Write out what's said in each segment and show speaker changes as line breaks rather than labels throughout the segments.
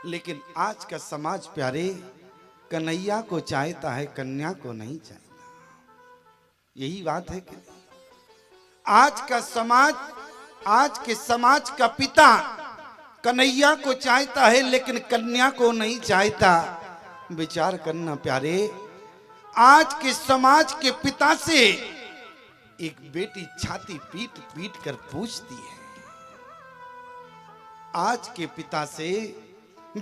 लेकिन आज का समाज प्यारे कन्हैया को चाहता है, कन्या को नहीं चाहता। यही बात है कि आज का समाज, आज के समाज का पिता कन्हैया को चाहता है लेकिन कन्या को नहीं चाहता। विचार करना प्यारे, आज के समाज के पिता से एक बेटी छाती पीट पीट कर पूछती है। आज के पिता से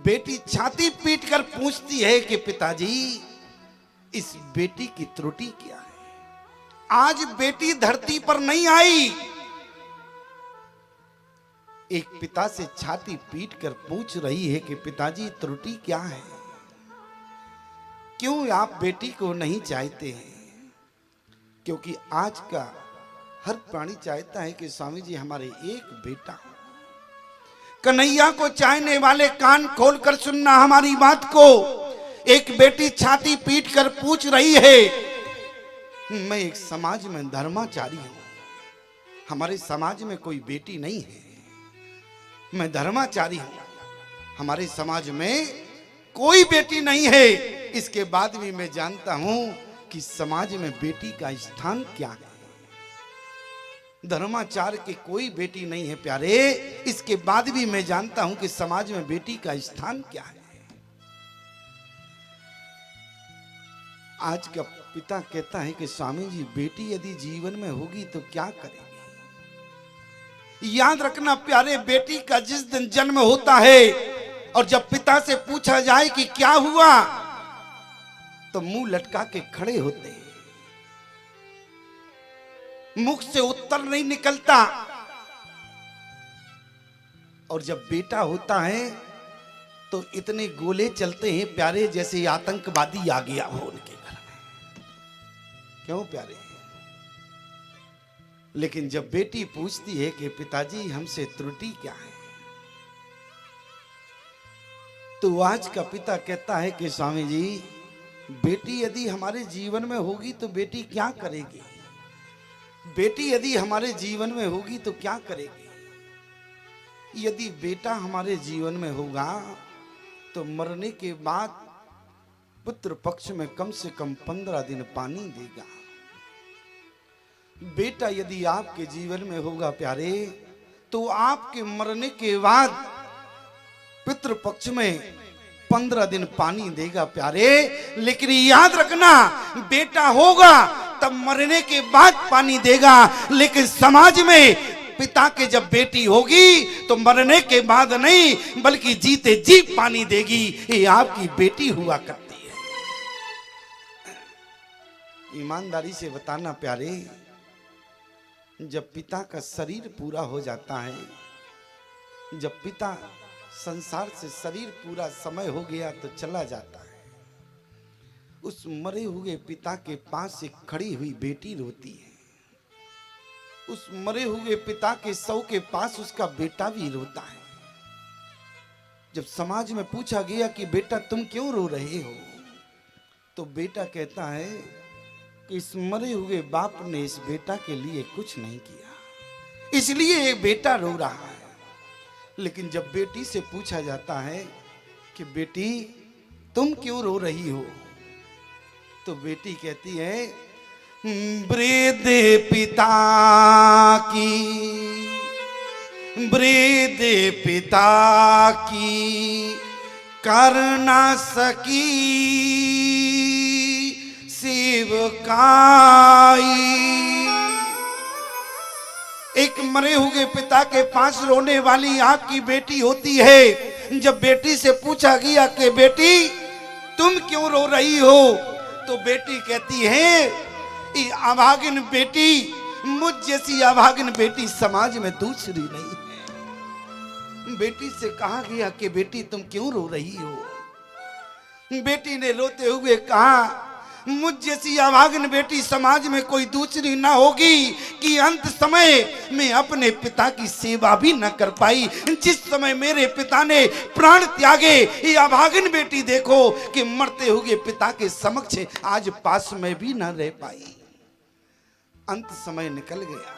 बेटी छाती पीट कर पूछती है कि पिताजी इस बेटी की त्रुटि क्या है। आज बेटी धरती पर नहीं आई, एक पिता से छाती पीट कर पूछ रही है कि पिताजी त्रुटि क्या है, क्यों आप बेटी को नहीं चाहते हैं। क्योंकि आज का हर प्राणी चाहता है कि स्वामी जी हमारे एक बेटा हो। कन्हैया को चाहने वाले कान खोलकर सुनना हमारी बात को। एक बेटी छाती पीट कर पूछ रही है, मैं एक समाज में धर्माचारी हूं, हमारे समाज में कोई बेटी नहीं है, मैं धर्माचारी हूं, हमारे समाज में कोई बेटी नहीं है। इसके बाद भी मैं जानता हूं कि समाज में बेटी का स्थान क्या है। धर्माचार के कोई बेटी नहीं है प्यारे, इसके बाद भी मैं जानता हूं कि समाज में बेटी का स्थान क्या है। आज का पिता कहता है कि स्वामी जी बेटी यदि जीवन में होगी तो क्या करेगी। याद रखना प्यारे, बेटी का जिस दिन जन्म होता है और जब पिता से पूछा जाए कि क्या हुआ तो मुंह लटका के खड़े होते हैं, मुख से उत्तर नहीं निकलता। और जब बेटा होता है तो इतने गोले चलते हैं प्यारे जैसे आतंकवादी आ गया हो उनके घर में। क्यों प्यारे? लेकिन जब बेटी पूछती है कि पिताजी हमसे त्रुटि क्या है, तो आज का पिता कहता है कि स्वामी जी बेटी यदि हमारे जीवन में होगी तो बेटी क्या करेगी। बेटी यदि हमारे जीवन में होगी तो क्या करेगी। यदि बेटा हमारे जीवन में होगा तो मरने के बाद पुत्र पक्ष में कम से कम 15 दिन पानी देगा। बेटा यदि आपके जीवन में होगा प्यारे तो आपके मरने के बाद पितृ पक्ष में 15 दिन पानी देगा प्यारे। लेकिन याद रखना, बेटा होगा तब मरने के बाद पानी देगा, लेकिन समाज में पिता के जब बेटी होगी तो मरने के बाद नहीं बल्कि जीते जी पानी देगी। ये आपकी बेटी हुआ करती है। ईमानदारी से बताना प्यारे, जब पिता का शरीर पूरा हो जाता है, जब पिता संसार से शरीर पूरा समय हो गया तो चला जाता है, उस मरे हुए पिता के पास एक खड़ी हुई बेटी रोती है। उस मरे हुए पिता के शव के पास उसका बेटा भी रोता है। जब समाज में पूछा गया कि बेटा तुम क्यों रो रहे हो, तो बेटा कहता है कि इस मरे हुए बाप ने इस बेटा के लिए कुछ नहीं किया, इसलिए ये बेटा रो रहा है। लेकिन जब बेटी से पूछा जाता है कि बेटी तुम क्यों रो रही हो, तो बेटी कहती है वृद्ध पिता की, वृद्ध पिता की कर ना सकी सेवकाई। एक मरे हुए पिता के पास रोने वाली आपकी बेटी होती है। जब बेटी से पूछा गया कि बेटी तुम क्यों रो रही हो, तो बेटी कहती है ये अभागिन बेटी, मुझ जैसी अभागिन बेटी समाज में दूसरी नहीं है। बेटी से कहा गया कि बेटी तुम क्यों रो रही हो। बेटी ने रोते हुए कहा मुझ जैसी अभागिन बेटी समाज में कोई दूसरी ना होगी कि अंत समय में अपने पिता की सेवा भी न कर पाई। जिस समय मेरे पिता ने प्राण त्यागे, ये अभागिन बेटी देखो कि मरते हुए पिता के समक्ष आज पास में भी न रह पाई। अंत समय निकल गया।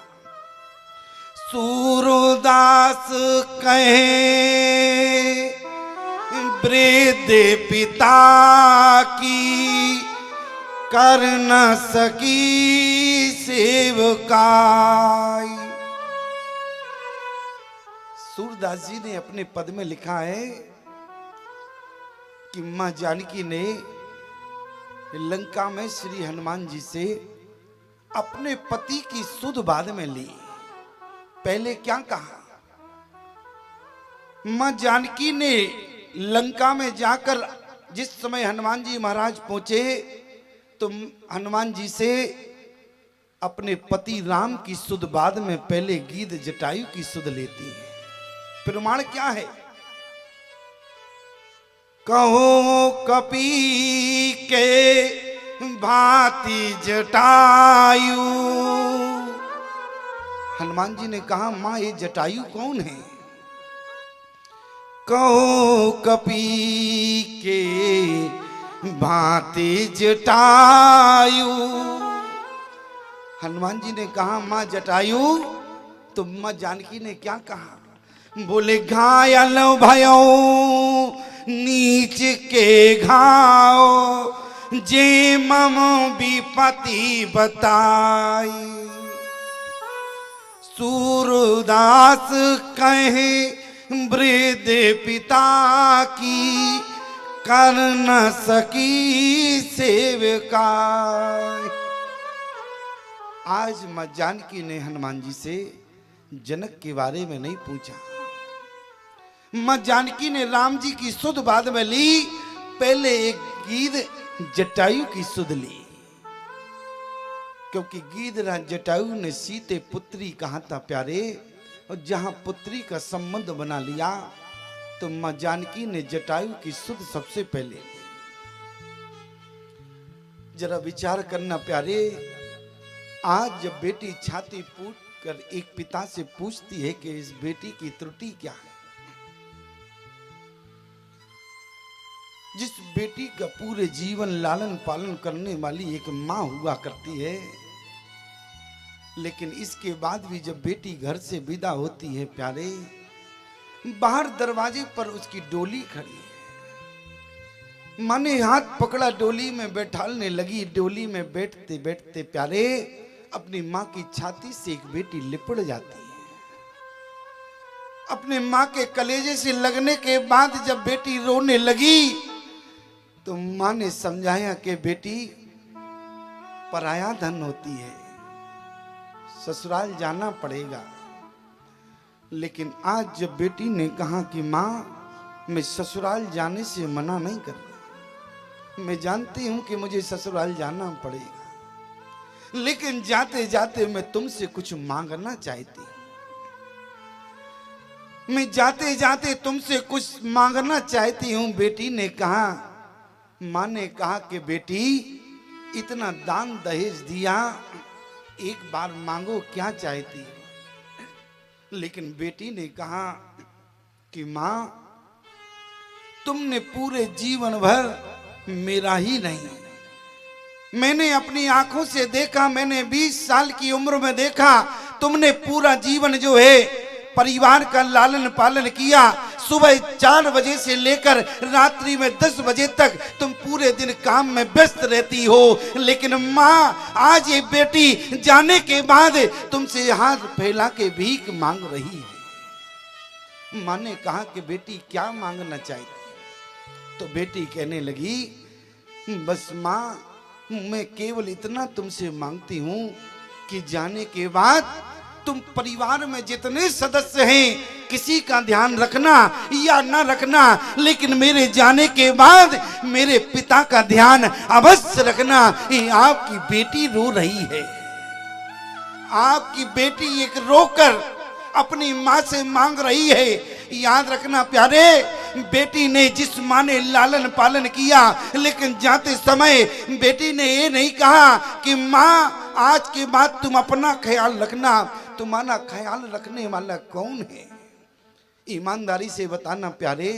सूरदास कहे वृद्ध पिता की कर न सकी सेवकाई। सूरदास जी ने अपने पद में लिखा है कि मां जानकी ने लंका में श्री हनुमान जी से अपने पति की सुध बाद में ली। पहले क्या कहा? मां जानकी ने लंका में जाकर जिस समय हनुमान जी महाराज पहुंचे तो हनुमान जी से अपने पति राम की सुध बाद में पहले गीध जटायु की सुध लेती है। प्रमाण क्या है? कहो कपि के भांति जटायु। हनुमान जी ने कहा मां ये जटायु कौन है? कहो कपि के भांति जटायु। हनुमान जी ने कहा मां जटायु। तो मां जानकी ने क्या कहा? बोले घायल भयो नीच के घाव जे मम विपति बताई। सूरदास कहे वृद्ध पिता की कर न सकी सेवका। आज मां जानकी ने हनुमान जी से जनक के बारे में नहीं पूछा। मां जानकी ने राम जी की सुध बाद में ली। पहले एक गीध जटायु की सुध ली, क्योंकि गीधराज जटायु ने सीते पुत्री कहा था प्यारे, और जहां पुत्री का संबंध बना लिया तो मां जानकी ने जटायु की सुध सबसे पहले ली। जरा विचार करना प्यारे, आज जब बेटी छाती फूट कर एक पिता से पूछती है कि इस बेटी की त्रुटि क्या है, जिस बेटी का पूरे जीवन लालन पालन करने वाली एक मां हुआ करती है, लेकिन इसके बाद भी जब बेटी घर से विदा होती है प्यारे, बाहर दरवाजे पर उसकी डोली खड़ी है। मां ने हाथ पकड़ा, डोली में बैठालने लगी। डोली में बैठते बैठते प्यारे अपनी मां की छाती से एक बेटी लिपट जाती है। अपने मां के कलेजे से लगने के बाद जब बेटी रोने लगी तो मां ने समझाया कि बेटी पराया धन होती है, ससुराल जाना पड़ेगा। लेकिन आज जब बेटी ने कहा कि मां मैं ससुराल जाने से मना नहीं कर रही, मैं जानती हूं कि मुझे ससुराल जाना पड़ेगा, लेकिन जाते जाते मैं तुमसे कुछ मांगना चाहती हूं। मैं जाते जाते तुमसे कुछ मांगना चाहती हूं। बेटी ने कहा, मां ने कहा कि बेटी इतना दान दहेज दिया, एक बार मांगो क्या चाहती हो। लेकिन बेटी ने कहा कि मां तुमने पूरे जीवन भर मेरा ही नहीं, मैंने अपनी आंखों से देखा, मैंने 20 साल की उम्र में देखा, तुमने पूरा जीवन जो है परिवार का लालन पालन किया। सुबह 4 बजे से लेकर रात्रि में 10 बजे तक तुम पूरे दिन काम में व्यस्त रहती हो, लेकिन मां आज ये बेटी जाने के बाद तुमसे हाथ फैला के भीख मांग रही है। मां ने कहा कि बेटी क्या मांगना चाहती? तो बेटी कहने लगी, बस मां मैं केवल इतना तुमसे मांगती हूं कि जाने के बाद तुम परिवार में जितने सदस्य हैं किसी का ध्यान रखना या ना रखना, लेकिन मेरे जाने के बाद मेरे पिता का ध्यान अवश्य रखना। ये आपकी बेटी रो रही है, आपकी बेटी एक रोकर अपनी मां से मांग रही है। याद रखना प्यारे, बेटी ने जिस मां ने लालन पालन किया, लेकिन जाते समय बेटी ने ये नहीं कहा कि मां आज के बाद तुम अपना ख्याल रखना। तुम्हारा ख्याल रखने वाला कौन है? ईमानदारी से बताना प्यारे,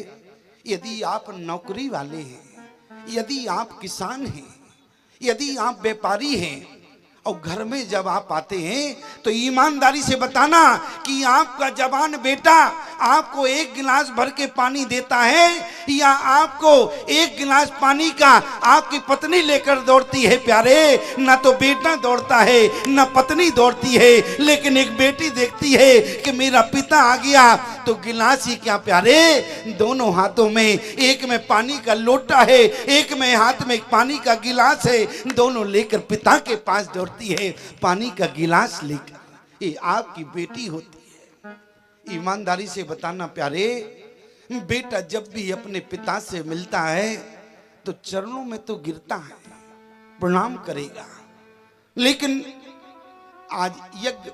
यदि आप नौकरी वाले हैं, यदि आप किसान हैं, यदि आप व्यापारी हैं और घर में जब आप आते हैं तो ईमानदारी से बताना कि आपका जवान बेटा आपको एक गिलास भर के पानी देता है या आपको एक गिलास पानी का आपकी पत्नी लेकर दौड़ती है प्यारे। ना तो बेटा दौड़ता है ना पत्नी दौड़ती है, लेकिन एक बेटी देखती है कि मेरा पिता आ गया तो गिलास ही क्या प्यारे, दोनों हाथों में, एक में पानी का लोटा है एक में हाथ में पानी का गिलास है, दोनों लेकर पिता के पास दौड़ती है पानी का गिलास लेकर। ये आपकी बेटी होती है। ईमानदारी से बताना प्यारे, बेटा जब भी अपने पिता से मिलता है तो चरणों में तो गिरता है, प्रणाम करेगा, लेकिन आज यज्ञ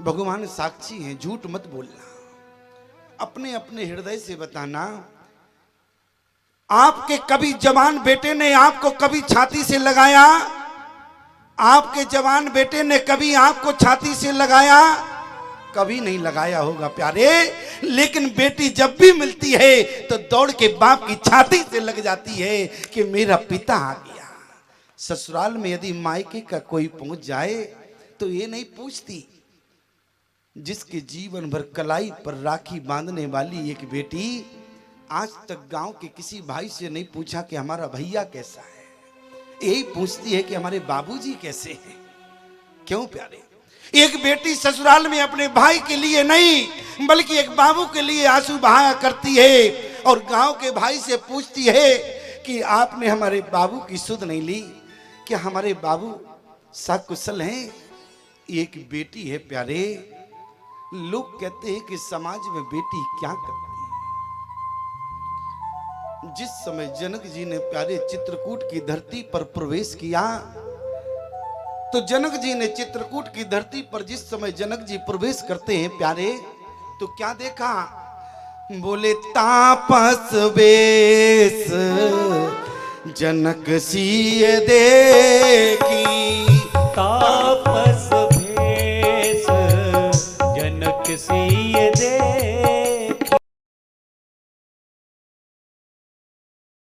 भगवान साक्षी हैं, झूठ मत बोलना। अपने अपने हृदय से बताना, आपके कभी जवान बेटे ने आपको कभी छाती से लगाया? आपके जवान बेटे ने कभी आपको छाती से लगाया? कभी नहीं लगाया होगा प्यारे। लेकिन बेटी जब भी मिलती है तो दौड़ के बाप की छाती से लग जाती है कि मेरा पिता आ गया। ससुराल में यदि मायके का कोई पहुंच जाए तो ये नहीं पूछती। जिसके जीवन भर कलाई पर राखी बांधने वाली एक बेटी आज तक गांव के किसी भाई से नहीं पूछा कि हमारा भैया कैसा है, यही पूछती है कि हमारे बाबूजी कैसे हैं। क्यों प्यारे? एक बेटी ससुराल में अपने भाई के लिए नहीं बल्कि एक बाबू के लिए आंसू बहाया करती है और गांव के भाई से पूछती है कि आपने हमारे बाबू की सुध नहीं ली, क्या हमारे बाबू सकुशल हैं? एक बेटी है प्यारे। लोग कहते हैं कि समाज में बेटी क्या करती है। जिस समय जनक जी ने प्यारे चित्रकूट की धरती पर प्रवेश किया तो जनक जी ने चित्रकूट की धरती पर जिस समय जनक जी प्रवेश करते हैं प्यारे, तो क्या देखा? बोले तापस वेश जनक सिय देखी,